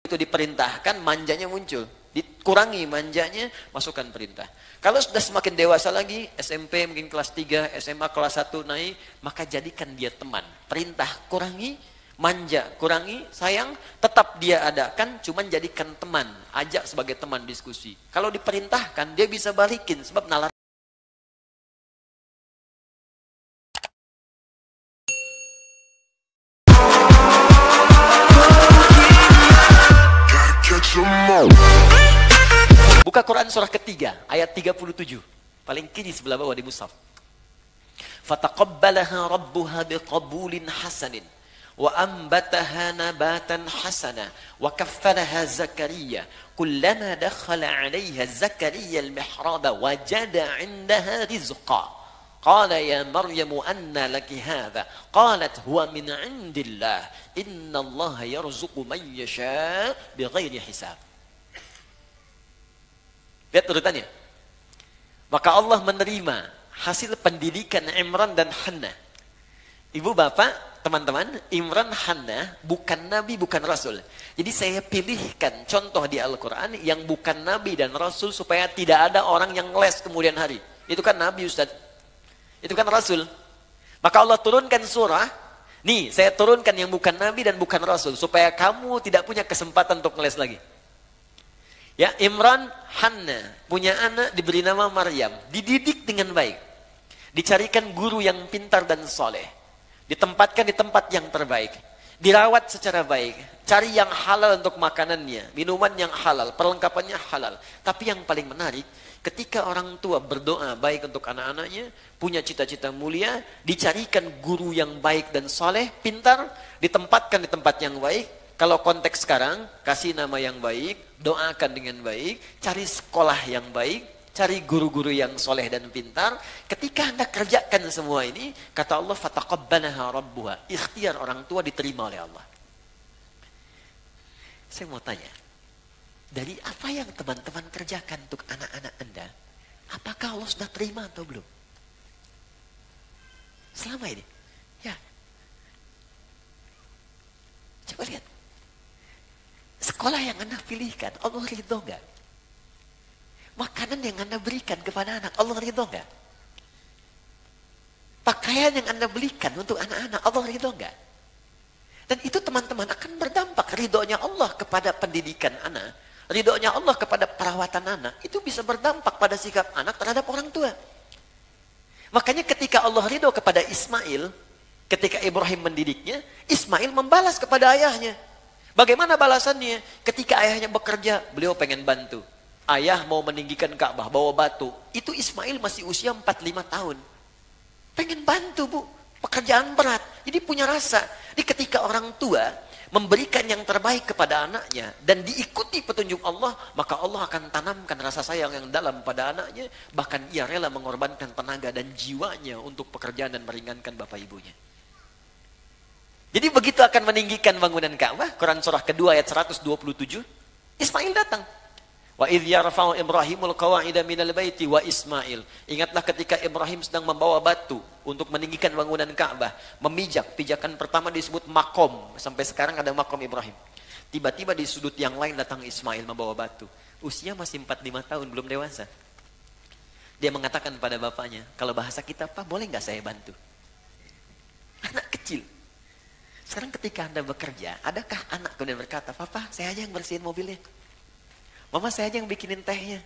itu diperintahkan, manjanya muncul. Dikurangi manjanya, masukkan perintah. Kalau sudah semakin dewasa lagi, SMP mungkin kelas 3, SMA kelas 1 naik, maka jadikan dia teman. Perintah kurangi, manja kurangi, sayang tetap dia adakan, cuman jadikan teman. Ajak sebagai teman diskusi. Kalau diperintahkan, dia bisa balikin, sebab nalar. Buka Quran surah ketiga, ayat 37. Paling kiri sebelah bawah di mushaf. Fataqabbalaha rabbuha biqabulin hasanin. Wa ambataha nabatan hasana. Wa kaffalaha Zakaria. Kullama dakhala alaiha Zakaria al-mihraba wajada indaha rizqa. Qala ya Maryamu anna laki hadha. Qalat huwa min indillah. Inna Allah yarzuqu man yasha bighairi hisab. Lihat urutannya. Maka Allah menerima hasil pendidikan Imran dan Hannah. Ibu bapak, teman-teman, Imran Hannah bukan nabi, bukan rasul. Jadi saya pilihkan contoh di Al-Quran yang bukan nabi dan rasul supaya tidak ada orang yang les kemudian hari. Itu kan nabi, Ustaz. Itu kan rasul. Maka Allah turunkan surah. Nih, saya turunkan yang bukan nabi dan bukan rasul supaya kamu tidak punya kesempatan untuk ngeles lagi. Ya, Imran Hannah punya anak diberi nama Maryam, dididik dengan baik, dicarikan guru yang pintar dan soleh, ditempatkan di tempat yang terbaik, dirawat secara baik, cari yang halal untuk makanannya, minuman yang halal, perlengkapannya halal. Tapi yang paling menarik, ketika orang tua berdoa baik untuk anak-anaknya, punya cita-cita mulia, dicarikan guru yang baik dan soleh, pintar, ditempatkan di tempat yang baik. Kalau konteks sekarang, kasih nama yang baik, doakan dengan baik, cari sekolah yang baik, cari guru-guru yang soleh dan pintar. Ketika Anda kerjakan semua ini, kata Allah, fataqabbalaha rabbuha. Ikhtiar orang tua diterima oleh Allah. Saya mau tanya, dari apa yang teman-teman kerjakan untuk anak-anak Anda, apakah Allah sudah terima atau belum? Selama ini, ya. Coba lihat. Sekolah yang Anda pilihkan, Allah ridho enggak? Makanan yang Anda berikan kepada anak, Allah ridho enggak? Pakaian yang Anda belikan untuk anak-anak, Allah ridho enggak? Dan itu teman-teman akan berdampak. Ridhonya Allah kepada pendidikan anak, ridhonya Allah kepada perawatan anak, itu bisa berdampak pada sikap anak terhadap orang tua. Makanya ketika Allah ridho kepada Ismail, ketika Ibrahim mendidiknya, Ismail membalas kepada ayahnya. Bagaimana balasannya? Ketika ayahnya bekerja, beliau pengen bantu. Ayah mau meninggikan Ka'bah, bawa batu. Itu Ismail masih usia 45 tahun. Pengen bantu, Bu. Pekerjaan berat. Jadi punya rasa. Jadi ketika orang tua memberikan yang terbaik kepada anaknya dan diikuti petunjuk Allah, maka Allah akan tanamkan rasa sayang yang dalam pada anaknya. Bahkan ia rela mengorbankan tenaga dan jiwanya untuk pekerjaan dan meringankan bapak ibunya. Jadi begitu akan meninggikan bangunan Ka'bah, Quran surah kedua ayat 127, Ismail datang. Wa idh yarfa'u Ibrahimul qawa'ida minal baiti wa Ismail. Ingatlah ketika Ibrahim sedang membawa batu untuk meninggikan bangunan Ka'bah, memijak. Pijakan pertama disebut makom. Sampai sekarang ada makom Ibrahim. Tiba-tiba di sudut yang lain datang Ismail membawa batu. Usia masih 45 tahun, belum dewasa. Dia mengatakan pada bapaknya, kalau bahasa kita, Pak, boleh nggak saya bantu? Anak kecil. Sekarang ketika Anda bekerja, adakah anak kemudian berkata, Papa, saya aja yang bersihin mobilnya. Mama, saya aja yang bikinin tehnya.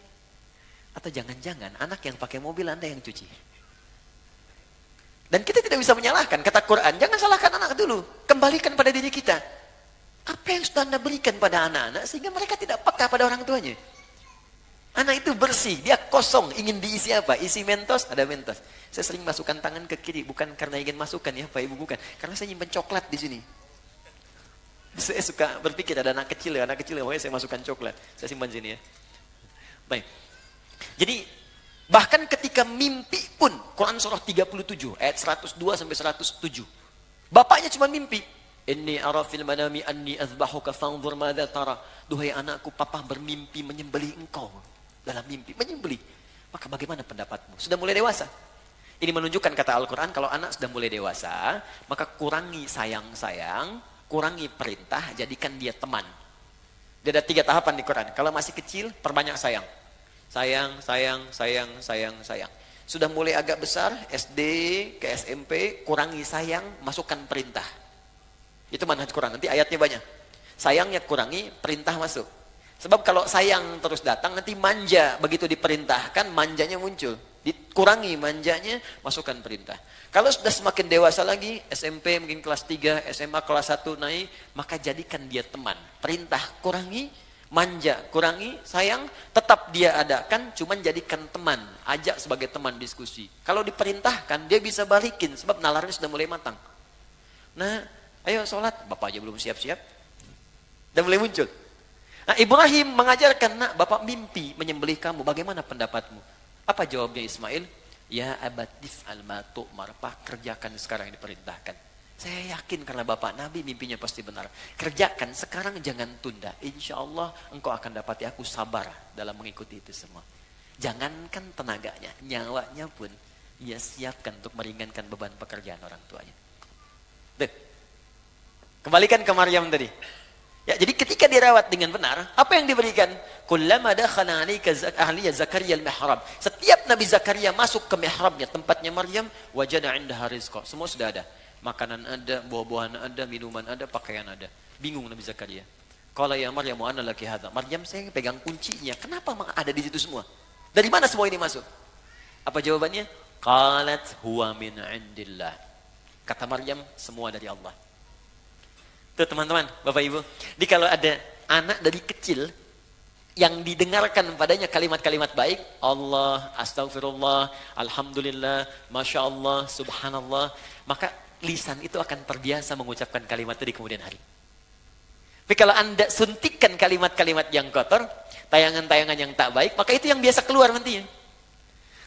Atau jangan-jangan anak yang pakai mobil Anda yang cuci. Dan kita tidak bisa menyalahkan. Kata Quran, jangan salahkan anak dulu. Kembalikan pada diri kita. Apa yang sudah Anda berikan pada anak-anak sehingga mereka tidak peka pada orang tuanya. Anak itu bersih, dia kosong, ingin diisi apa? Isi Mentos, ada Mentos. Saya sering masukkan tangan ke kiri, bukan karena ingin masukkan ya Pak Ibu, bukan. Karena saya nyimpen coklat di sini. Saya suka berpikir ada anak kecil ya, pokoknya saya masukkan coklat. Saya simpan sini ya. Baik. Jadi, bahkan ketika mimpi pun, Quran surah 37, ayat 102 sampai 107. Bapaknya cuma mimpi. Inni ara fil manami anni azbahuka fanzur madza tara. Duhai anakku, papa bermimpi menyembelih engkau. Dalam mimpi, menyembelih. Maka bagaimana pendapatmu? Sudah mulai dewasa. Ini menunjukkan kata Al-Quran, kalau anak sudah mulai dewasa, maka kurangi sayang-sayang, kurangi perintah, jadikan dia teman. Dia ada 3 tahapan di Quran. Kalau masih kecil, perbanyak sayang. Sayang, sayang, sayang, sayang, sayang. Sudah mulai agak besar, SD ke SMP, kurangi sayang, masukkan perintah. Itu manhaj Quran, nanti ayatnya banyak. Sayangnya kurangi, perintah masuk. Sebab kalau sayang terus datang, nanti manja. Begitu diperintahkan, manjanya muncul. Dikurangi manjanya, masukkan perintah. Kalau sudah semakin dewasa lagi, SMP mungkin kelas 3, SMA kelas 1 naik, maka jadikan dia teman. Perintah kurangi, manja kurangi, sayang tetap dia adakan, cuman jadikan teman. Ajak sebagai teman diskusi. Kalau diperintahkan, dia bisa balikin, sebab nalarnya sudah mulai matang. Nah, ayo sholat, bapak aja belum siap-siap. Dan mulai muncul. Nah, Ibrahim mengajarkan, nak, bapak mimpi menyembelih kamu, bagaimana pendapatmu? Apa jawabnya Ismail? Ya abatif al-ma tu'mar, Pak, kerjakan sekarang yang diperintahkan. Saya yakin karena bapak Nabi mimpinya pasti benar. Kerjakan sekarang, jangan tunda. Insya Allah engkau akan dapati aku sabar dalam mengikuti itu semua. Jangankan tenaganya, nyawanya pun ia siapkan untuk meringankan beban pekerjaan orang tuanya. Tuh. Kembalikan ke Maryam tadi. Ya, jadi ketika dirawat dengan benar, apa yang diberikan? Kullama dakhala alayka ahliya Zakaria al-mihrab. Setiap Nabi Zakaria masuk ke mihrabnya, tempatnya Maryam, wajada 'indaha rizqa. Semua sudah ada. Makanan ada, buah-buahan ada, minuman ada, pakaian ada. Bingung Nabi Zakaria. Qala ya Maryam wa anna laki hadza. Maryam, saya pegang kuncinya. Kenapa ada di situ semua? Dari mana semua ini masuk? Apa jawabannya? Qalat huwa min 'indillah. Kata Maryam, semua dari Allah. Tuh teman-teman, Bapak Ibu. Jadi kalau ada anak dari kecil yang didengarkan padanya kalimat-kalimat baik, Allah, astagfirullah, alhamdulillah, masya Allah, subhanallah, maka lisan itu akan terbiasa mengucapkan kalimat itu di kemudian hari. Tapi kalau Anda suntikan kalimat-kalimat yang kotor, tayangan-tayangan yang tak baik, maka itu yang biasa keluar nantinya.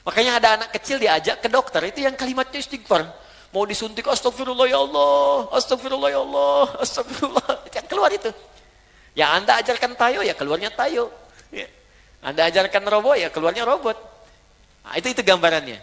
Makanya ada anak kecil diajak ke dokter, itu yang kalimatnya istighfar. Mau disuntik, astagfirullah ya Allah, astagfirullah ya Allah, astagfirullah. Yang keluar itu. Ya Anda ajarkan tayo, ya keluarnya tayo. Ya. Anda ajarkan robot, ya keluarnya robot. Nah, itu gambarannya.